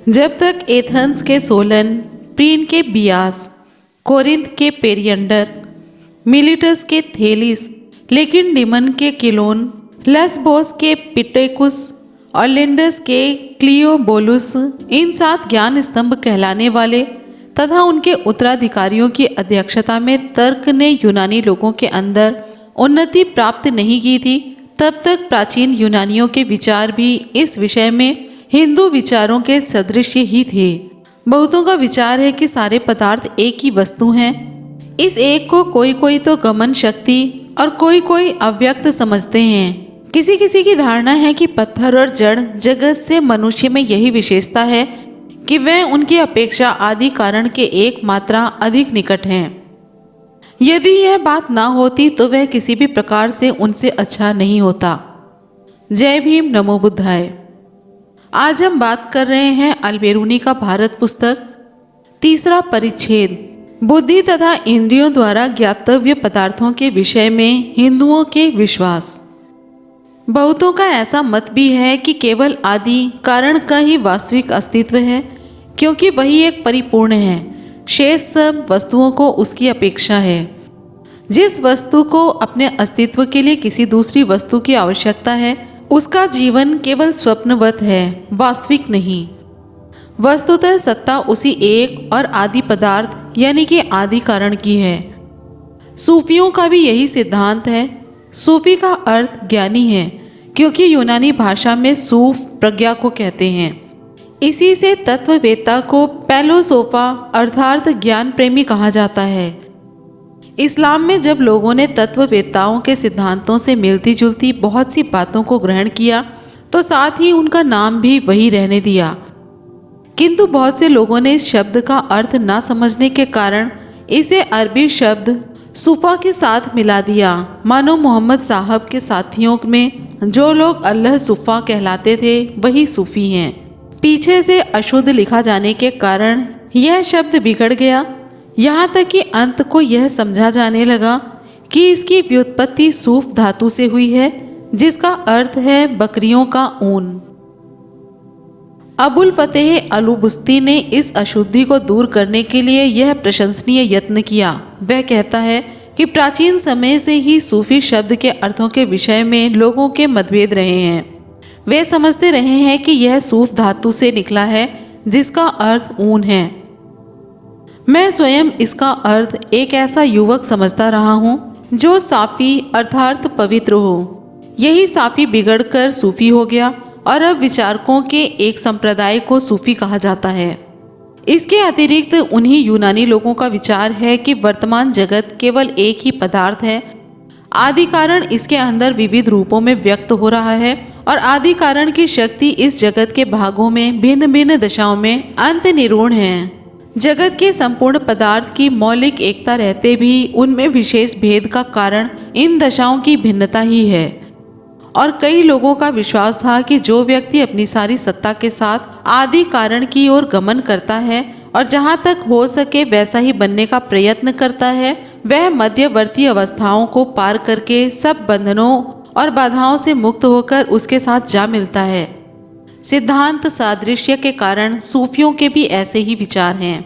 जब तक एथेंस के सोलन, प्रीन के बियास, कोरिंथ के पेरियंडर, मिलिटस के थेलिस, लेकिन डिमन के किलोन, लसबोस के पिटेकुस और लिंडस के क्लियोबोलुस, इन 7 ज्ञान स्तंभ कहलाने वाले तथा उनके उत्तराधिकारियों की अध्यक्षता में तर्क ने यूनानी लोगों के अंदर उन्नति प्राप्त नहीं की थी, तब तक प्राचीन यूनानियों के विचार भी इस विषय में हिंदू विचारों के सदृश ही थे। बहुतों का विचार है कि सारे पदार्थ एक ही वस्तु हैं। इस एक को कोई कोई तो गमन शक्ति और कोई कोई अव्यक्त समझते हैं। किसी किसी की धारणा है कि पत्थर और जड़ जगत से मनुष्य में यही विशेषता है कि वह उनकी अपेक्षा आदि कारण के एक मात्रा अधिक निकट हैं। यदि यह बात ना होती तो वह किसी भी प्रकार से उनसे अच्छा नहीं होता। जय भीम, नमो बुद्धाय। आज हम बात कर रहे हैं अल्बेरूनी का भारत पुस्तक, तीसरा परिच्छेद, बुद्धि तथा इंद्रियों द्वारा ज्ञातव्य पदार्थों के विषय में हिंदुओं के विश्वास। बहुतों का ऐसा मत भी है कि केवल आदि कारण का ही वास्तविक अस्तित्व है, क्योंकि वही एक परिपूर्ण है, शेष सब वस्तुओं को उसकी अपेक्षा है। जिस वस्तु को अपने अस्तित्व के लिए किसी दूसरी वस्तु की आवश्यकता है, उसका जीवन केवल स्वप्नवत है, वास्तविक नहीं। वस्तुतः सत्ता उसी एक और आदि पदार्थ यानी कि आदि कारण की है। सूफियों का भी यही सिद्धांत है। सूफी का अर्थ ज्ञानी है, क्योंकि यूनानी भाषा में सूफ प्रज्ञा को कहते हैं। इसी से तत्ववेत्ता को पैलोसोफा अर्थात ज्ञान प्रेमी कहा जाता है। इस्लाम में जब लोगों ने तत्ववेत्ताओं के सिद्धांतों से मिलती जुलती बहुत सी बातों को ग्रहण किया तो साथ ही उनका नाम भी वही रहने दिया, किंतु बहुत से लोगों ने इस शब्द का अर्थ ना समझने के कारण इसे अरबी शब्द सूफा के साथ मिला दिया। मानो मोहम्मद साहब के साथियों में जो लोग अल्लाह सूफा कहलाते थे वही सूफी हैं। पीछे से अशुद्ध लिखा जाने के कारण यह शब्द बिगड़ गया, यहाँ तक कि अंत को यह समझा जाने लगा कि इसकी व्युत्पत्ति सूफ धातु से हुई है, जिसका अर्थ है बकरियों का ऊन। अबुल फतेह अलुबुस्ती ने इस अशुद्धि को दूर करने के लिए यह प्रशंसनीय यत्न किया। वह कहता है कि प्राचीन समय से ही सूफी शब्द के अर्थों के विषय में लोगों के मतभेद रहे हैं। वे समझते रहे हैं कि यह सूफ धातु से निकला है, जिसका अर्थ ऊन है। मैं स्वयं इसका अर्थ एक ऐसा युवक समझता रहा हूँ जो साफी अर्थात पवित्र हो। यही साफी बिगड़कर सूफी हो गया और अब विचारकों के एक संप्रदाय को सूफी कहा जाता है। इसके अतिरिक्त उन्हीं यूनानी लोगों का विचार है कि वर्तमान जगत केवल एक ही पदार्थ है। आदि कारण इसके अंदर विविध रूपों में व्यक्त हो रहा है और आदि कारण की शक्ति इस जगत के भागों में भिन्न भिन्न दशाओं में अंत निरूढ़ है। जगत के संपूर्ण पदार्थ की मौलिक एकता रहते भी उनमें विशेष भेद का कारण इन दशाओं की भिन्नता ही है। और कई लोगों का विश्वास था कि जो व्यक्ति अपनी सारी सत्ता के साथ आदि कारण की ओर गमन करता है और जहाँ तक हो सके वैसा ही बनने का प्रयत्न करता है, वह मध्यवर्ती अवस्थाओं को पार करके सब बंधनों और बाधाओं से मुक्त होकर उसके साथ जा मिलता है। सिद्धांत सादृश्य के कारण सूफियों के भी ऐसे ही विचार हैं।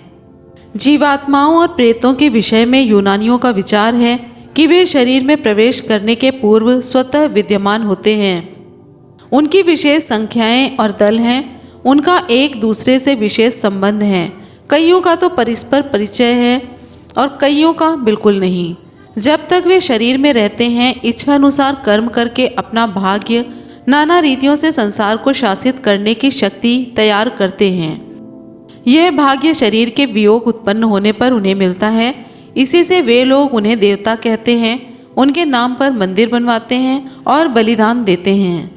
जीवात्माओं और प्रेतों के विषय में यूनानियों का विचार है कि वे शरीर में प्रवेश करने के पूर्व स्वतः विद्यमान होते हैं। उनकी विशेष संख्याएं और दल हैं। उनका एक दूसरे से विशेष संबंध है। कईयों का तो परस्पर परिचय है और कईयों का बिल्कुल नहीं। जब तक वे शरीर में रहते हैं, इच्छानुसार कर्म करके अपना भाग्य नाना रीतियों से संसार को शासित करने की शक्ति तैयार करते हैं। यह भाग्य शरीर के वियोग उत्पन्न होने पर उन्हें मिलता है। इसी से वे लोग उन्हें देवता कहते हैं, उनके नाम पर मंदिर बनवाते हैं और बलिदान देते हैं।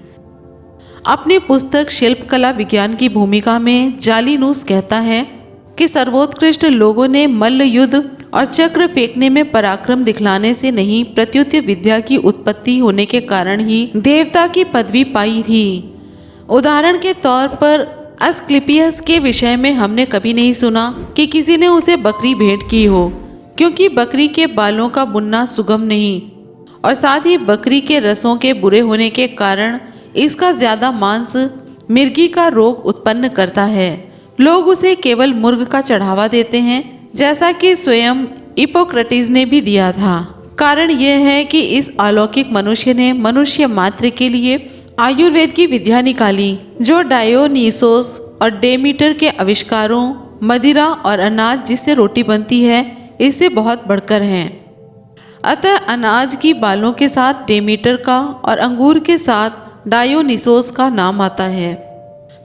अपनी पुस्तक शिल्पकला विज्ञान की भूमिका में जालिनूस कहता है कि सर्वोत्कृष्ट लोगों ने मल्ल युद्ध और चक्र फेंकने में पराक्रम दिखलाने से नहीं, प्रत्युत विद्या की उत्पत्ति होने के कारण ही देवता की पदवी पाई थी। उदाहरण के तौर पर अस्क्लिपियस के विषय में हमने कभी नहीं सुना कि किसी ने उसे बकरी भेंट की हो, क्योंकि बकरी के बालों का बुनना सुगम नहीं और साथ ही बकरी के रसों के बुरे होने के कारण इसका ज्यादा मांस मिर्गी का रोग उत्पन्न करता है। लोग उसे केवल मुर्ग का चढ़ावा देते हैं, जैसा कि स्वयं हिप्पोक्रेटिस ने भी दिया था। कारण यह है कि इस अलौकिक मनुष्य ने मनुष्य मात्र के लिए आयुर्वेद की विद्या निकाली, जो डायोनीसोस और डेमीटर के आविष्कारों, मदिरा और अनाज जिससे रोटी बनती है, इससे बहुत बढ़कर है। अतः अनाज की बालों के साथ डेमीटर का और अंगूर के साथ डायोनीसोस का नाम आता है।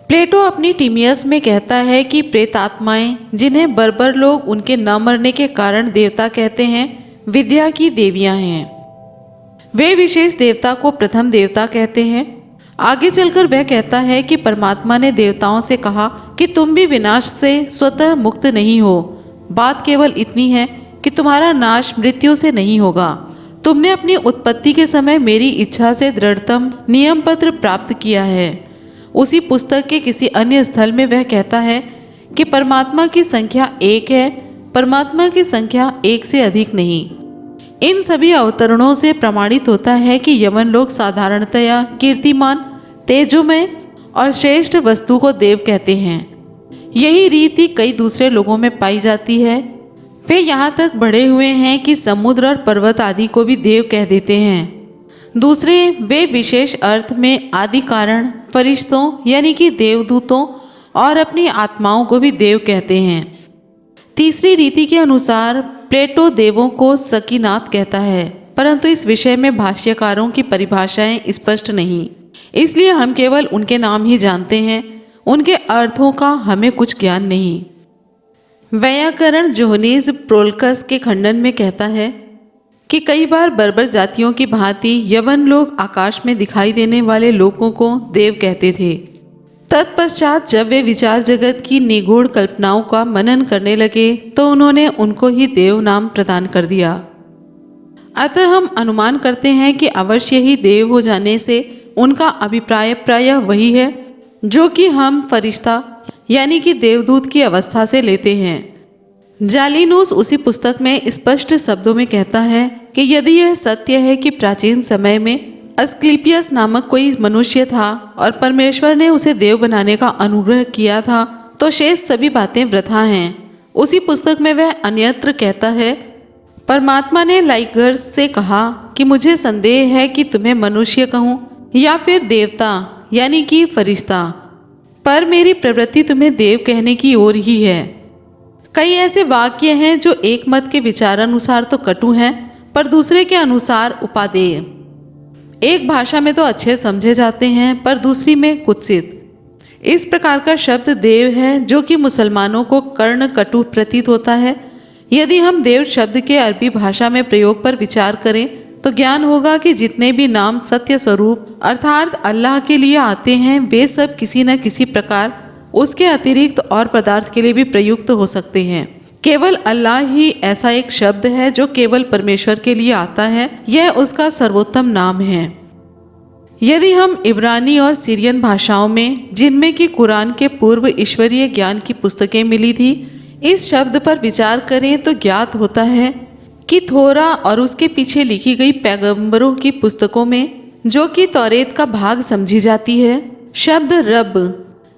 प्लेटो अपनी टीमियस में कहता है कि प्रेतात्माएं, जिन्हें बर्बर लोग उनके न मरने के कारण देवता कहते हैं, विद्या की देवियां हैं। वे विशेष देवता को प्रथम देवता कहते हैं। आगे चलकर वह कहता है कि परमात्मा ने देवताओं से कहा कि तुम भी विनाश से स्वतः मुक्त नहीं हो। बात केवल इतनी है कि तुम्हारा नाश मृत्यु से नहीं होगा। तुमने अपनी उत्पत्ति के समय मेरी इच्छा से दृढ़तम नियम पत्र प्राप्त किया है। उसी पुस्तक के किसी अन्य स्थल में वह कहता है कि परमात्मा की संख्या एक है, परमात्मा की संख्या एक से अधिक नहीं। इन सभी अवतरणों से प्रमाणित होता है कि यवन लोग साधारणतया कीर्तिमान, तेजोमय और श्रेष्ठ वस्तु को देव कहते हैं। यही रीति कई दूसरे लोगों में पाई जाती है। वे यहाँ तक बढ़े हुए हैं कि समुद्र और पर्वत आदि को भी देव कह देते हैं। दूसरे वे विशेष अर्थ में आदि कारण, फरिश्तों यानी कि देवदूतों और अपनी आत्माओं को भी देव कहते हैं। तीसरी रीति के अनुसार प्लेटो देवों को सकीनाथ कहता है, परंतु इस विषय में भाष्यकारों की परिभाषाएं स्पष्ट नहीं, इसलिए हम केवल उनके नाम ही जानते हैं। उनके अर्थों का हमें कुछ ज्ञान नहीं। वैयाकरण जोहनीज प्रोल्कस के खंडन में कहता है कि कई बार बर्बर जातियों की भांति यवन लोग आकाश में दिखाई देने वाले लोगों को देव कहते थे। तत्पश्चात जब वे विचार जगत की निगूढ़ कल्पनाओं का मनन करने लगे तो उन्होंने उनको ही देव नाम प्रदान कर दिया। अतः हम अनुमान करते हैं कि अवश्य ही देव हो जाने से उनका अभिप्राय प्रायः वही है जो कि हम फरिश्ता यानी कि देवदूत की अवस्था से लेते हैं। जालिनूस उसी पुस्तक में स्पष्ट शब्दों में कहता है कि यदि यह सत्य है कि प्राचीन समय में अस्क्लीपियस नामक कोई मनुष्य था और परमेश्वर ने उसे देव बनाने का अनुग्रह किया था, तो शेष सभी बातें वृथा हैं। उसी पुस्तक में वह अन्यत्र कहता है, परमात्मा ने लाइगर्स से कहा कि मुझे संदेह है कि तुम्हें मनुष्य कहूँ या फिर देवता यानी कि फरिश्ता, पर मेरी प्रवृत्ति तुम्हें देव कहने की ओर ही है। कई ऐसे वाक्य हैं जो एक मत के विचारानुसार तो कटु हैं, पर दूसरे के अनुसार उपादेय। एक भाषा में तो अच्छे समझे जाते हैं, पर दूसरी में कुत्सित। इस प्रकार का शब्द देव है जो कि मुसलमानों को कर्ण कटु प्रतीत होता है। यदि हम देव शब्द के अरबी भाषा में प्रयोग पर विचार करें तो ज्ञान होगा कि जितने भी नाम सत्य स्वरूप अर्थात अल्लाह के लिए आते हैं, वे सब किसी न किसी प्रकार उसके अतिरिक्त और पदार्थ के लिए भी प्रयुक्त हो सकते हैं। केवल अल्लाह ही ऐसा एक शब्द है जो केवल परमेश्वर के लिए आता है। यह उसका सर्वोत्तम नाम है। यदि हम इब्रानी और सीरियन भाषाओं में, जिनमें कि कुरान के पूर्व ईश्वरीय ज्ञान की पुस्तकें मिली थी, इस शब्द पर विचार करें तो ज्ञात होता है कि थोरा और उसके पीछे लिखी गई पैगंबरों की पुस्तकों में, जो कि तौरेत का भाग समझी जाती है, शब्द रब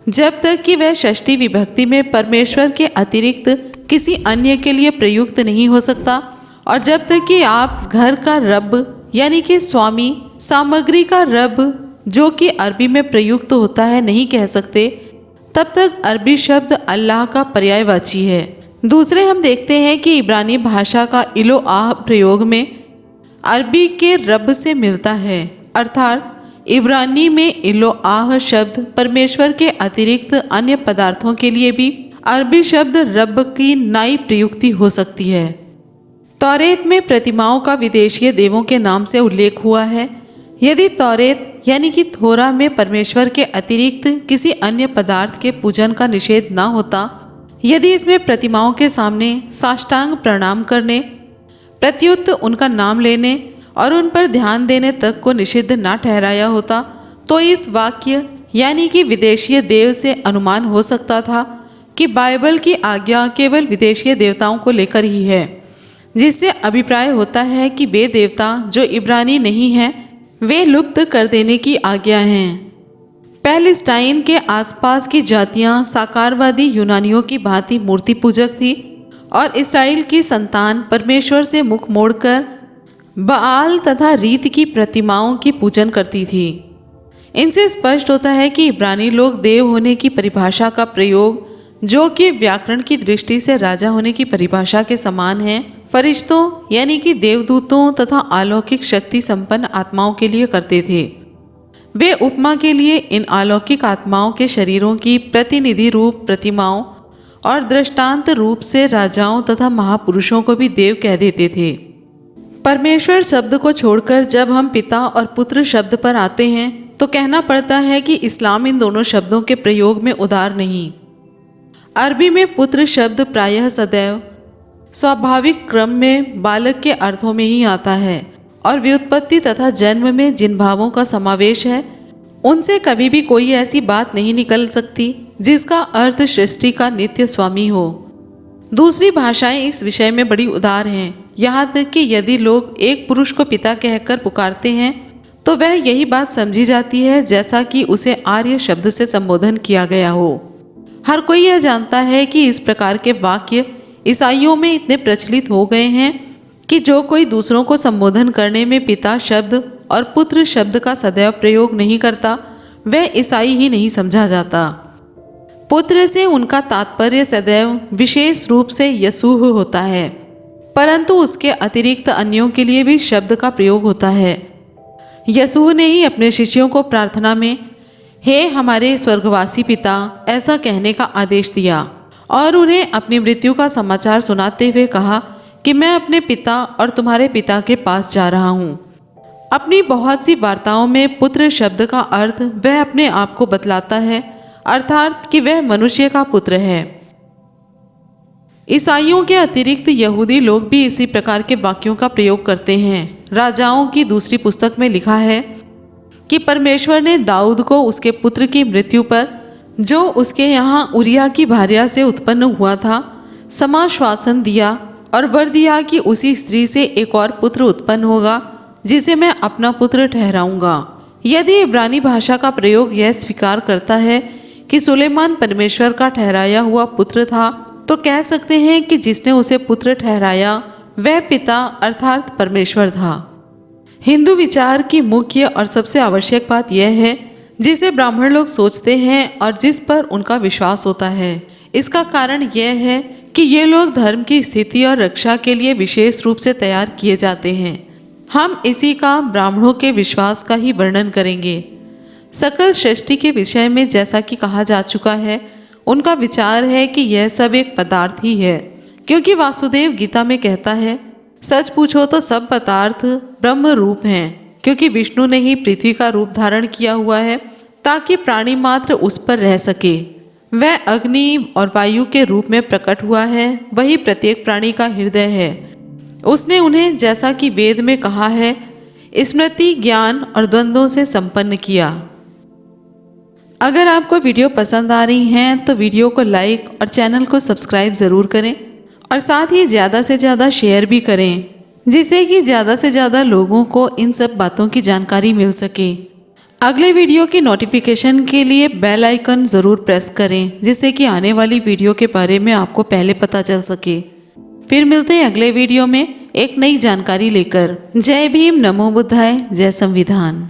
जब तक कि वह षष्ठी विभक्ति में परमेश्वर के अतिरिक्त किसी अन्य के लिए प्रयुक्त नहीं हो सकता, और जब तक कि आप घर का रब यानी कि स्वामी, सामग्री का रब जो कि अरबी में प्रयुक्त होता है नहीं कह सकते, तब तक अरबी शब्द अल्लाह का पर्यायवाची है। दूसरे हम देखते हैं कि इब्रानी भाषा का इलो आह प्रयोग में अरबी के रब से मिलता है, अर्थात इब्रानी में इलो आह शब्द परमेश्वर के अतिरिक्त अन्य पदार्थों के लिए भी अरबी शब्द रब की नई प्रयुक्ति हो सकती है। तौरेत में प्रतिमाओं का विदेशीय देवों के नाम से उल्लेख हुआ है। यदि तौरेत यानी कि थोरा में परमेश्वर के अतिरिक्त किसी अन्य पदार्थ के पूजन का निषेध न होता, यदि इसमें प्रतिमाओं के सामने साष्टांग प्रणाम करने, प्रत्युत उनका नाम लेने और उन पर ध्यान देने तक को निषिद्ध न ठहराया होता, तो इस वाक्य यानी कि विदेशीय देव से अनुमान हो सकता था कि बाइबल की आज्ञा केवल विदेशीय देवताओं को लेकर ही है, जिससे अभिप्राय होता है कि वे देवता जो इब्रानी नहीं हैं, वे लुप्त कर देने की आज्ञा हैं। पैलेस्टाइन के आसपास की जातियां साकारवादी यूनानियों की भांति मूर्ति पूजक थी और इस्राएल की संतान परमेश्वर से मुख मोड़कर बाल तथा रीत की प्रतिमाओं की पूजन करती थी। इनसे स्पष्ट होता है कि इब्रानी लोग देव होने की परिभाषा का प्रयोग, जो कि व्याकरण की दृष्टि से राजा होने की परिभाषा के समान है, फरिश्तों यानी कि देवदूतों तथा अलौकिक शक्ति संपन्न आत्माओं के लिए करते थे। वे उपमा के लिए इन अलौकिक आत्माओं के शरीरों की प्रतिनिधि रूप प्रतिमाओं और दृष्टांत रूप से राजाओं तथा महापुरुषों को भी देव कह देते थे। परमेश्वर शब्द को छोड़कर जब हम पिता और पुत्र शब्द पर आते हैं तो कहना पड़ता है कि इस्लाम इन दोनों शब्दों के प्रयोग में उदार नहीं। अरबी में पुत्र शब्द प्रायः सदैव स्वाभाविक क्रम में बालक के अर्थों में ही आता है और व्युत्पत्ति तथा जन्म में जिन भावों का समावेश है उनसे कभी भी कोई ऐसी बात नहीं निकल सकती जिसका अर्थ सृष्टि का नित्य स्वामी हो। दूसरी भाषाएं इस विषय में बड़ी उदार हैं, यहाँ तक कि यदि लोग एक पुरुष को पिता कहकर पुकारते हैं तो वह यही बात समझी जाती है जैसा कि उसे आर्य शब्द से संबोधन किया गया हो। हर कोई यह जानता है कि इस प्रकार के वाक्य ईसाइयों में इतने प्रचलित हो गए हैं कि जो कोई दूसरों को संबोधन करने में पिता शब्द और पुत्र शब्द का सदैव प्रयोग नहीं करता वह ईसाई ही नहीं समझा जाता। पुत्र से उनका तात्पर्य सदैव विशेष रूप से यसूह होता है, परंतु उसके अतिरिक्त अन्यों के लिए भी शब्द का प्रयोग होता है। यसूह ने ही अपने शिष्यों को प्रार्थना में हे हमारे स्वर्गवासी पिता ऐसा कहने का आदेश दिया और उन्हें अपनी मृत्यु का समाचार सुनाते हुए कहा कि मैं अपने पिता और तुम्हारे पिता के पास जा रहा हूँ। अपनी बहुत सी वार्ताओं में पुत्र शब्द का अर्थ वह अपने आप को बतलाता है, अर्थात कि वह मनुष्य का पुत्र है। ईसाइयों के अतिरिक्त यहूदी लोग भी इसी प्रकार के वाक्यों का प्रयोग करते हैं। राजाओं की दूसरी पुस्तक में लिखा है कि परमेश्वर ने दाऊद को उसके पुत्र की मृत्यु पर, जो उसके यहाँ उरिया की भार्या से उत्पन्न हुआ था, समाश्वासन दिया और वर दिया कि उसी स्त्री से एक और पुत्र उत्पन्न होगा जिसे मैं अपना पुत्र ठहराऊंगा। यदि इब्रानी भाषा का प्रयोग यह स्वीकार करता है कि सुलेमान परमेश्वर का ठहराया हुआ पुत्र था, तो कह सकते हैं कि जिसने उसे पुत्र ठहराया वह पिता अर्थात परमेश्वर था। हिंदू विचार की मुख्य और सबसे आवश्यक बात यह है जिसे ब्राह्मण लोग सोचते हैं और जिस पर उनका विश्वास होता है। इसका कारण यह है कि ये लोग धर्म की स्थिति और रक्षा के लिए विशेष रूप से तैयार किए जाते हैं। हम इसी का ब्राह्मणों के विश्वास का ही वर्णन करेंगे। सकल सृष्टि के विषय में जैसा कि कहा जा चुका है, उनका विचार है कि यह सब एक पदार्थ ही है, क्योंकि वासुदेव गीता में कहता है सच पूछो तो सब पदार्थ ब्रह्म रूप हैं, क्योंकि विष्णु ने ही पृथ्वी का रूप धारण किया हुआ है ताकि प्राणी मात्र उस पर रह सके। वह अग्नि और वायु के रूप में प्रकट हुआ है, वही प्रत्येक प्राणी का हृदय है। उसने उन्हें जैसा कि वेद में कहा है स्मृति ज्ञान और द्वंद्वों से संपन्न किया। अगर आपको वीडियो पसंद आ रही हैं तो वीडियो को लाइक और चैनल को सब्सक्राइब ज़रूर करें और साथ ही ज़्यादा से ज़्यादा शेयर भी करें, जिससे कि ज़्यादा से ज़्यादा लोगों को इन सब बातों की जानकारी मिल सके। अगले वीडियो की नोटिफिकेशन के लिए बेल आइकन ज़रूर प्रेस करें, जिससे कि आने वाली वीडियो के बारे में आपको पहले पता चल सके। फिर मिलते हैं अगले वीडियो में एक नई जानकारी लेकर। जय भीम, नमो बुद्धाय, जय संविधान।